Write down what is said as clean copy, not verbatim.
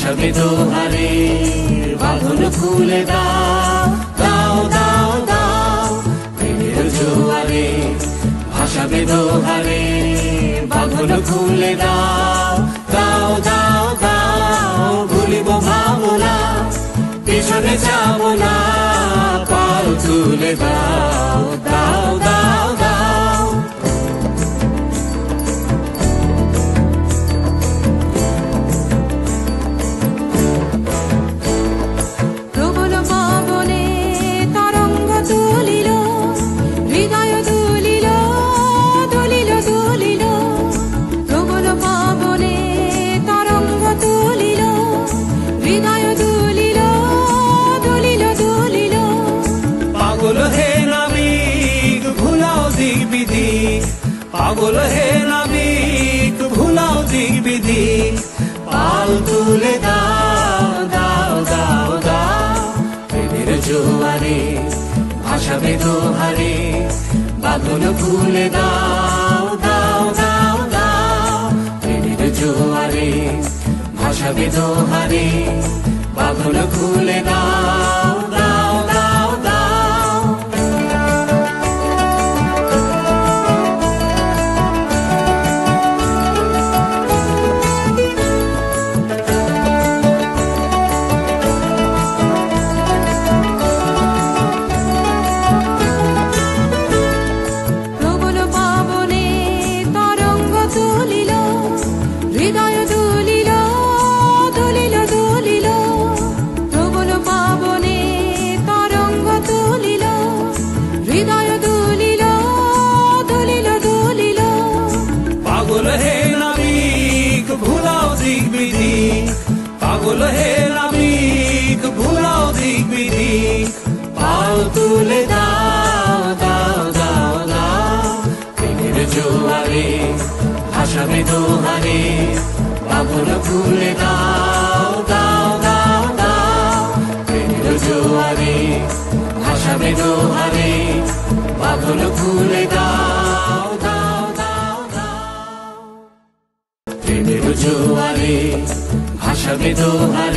ভাসাবে দোহারে বাঁধন খুলে দাও দাও দাও দাও প্রেমের জোয়ারে ভাসাবে দোহারে বাঁধন খুলে দাও দাও দাও দাও ভুলিব ভাবনা পিছনে যাব না পাল তুলে দাও দাও দাও দাও প্রবল পবনে তরঙ্গ তুলিল হৃদয় দুলিল দুলিল দুলিল প্রবল পবনে তরঙ্গ তুলিল হৃদয় দুলিল দুলিল দুলিল পাগল হে নাবিক ভুলাও দিক বিদিক পাগল হে নাবিক ভুলাও দিক বিদিক পাল তুলে দাও দাও দাও দাও প্রেমের জোয়ারে ভাসাবে দোহারে বাঁধন খুলে দাও দাও দাও দাও প্রেমের জোয়ারে ভাসাবে দোহারে বাঁধন খুলে দাও দাও দাও দাও প্রবল পবনে তরঙ্গ তুলিল হৃদয় দুলিল দুলিল দুলিল প্রবল পবনে তরঙ্গ তুলিল হৃদয় দুলিল দুলিল দুলিল পাগল হে নাবিক ভুলাও দিক বিদিক পাগল হে নাবিক ভুলাও দিক বিদিক পাল তুলে দাও দাও দাও দাও প্রেমের জোয়ারে ভাসাবে দোহারে বাঁধন খুলে দাও দাও দাও দাও প্রেমের জোয়ারে ভাসাবে দোহারে বাঁধন খুলে দাও দাও দাও দাও প্রেমের জোয়ারে ভাসাবে দোহারে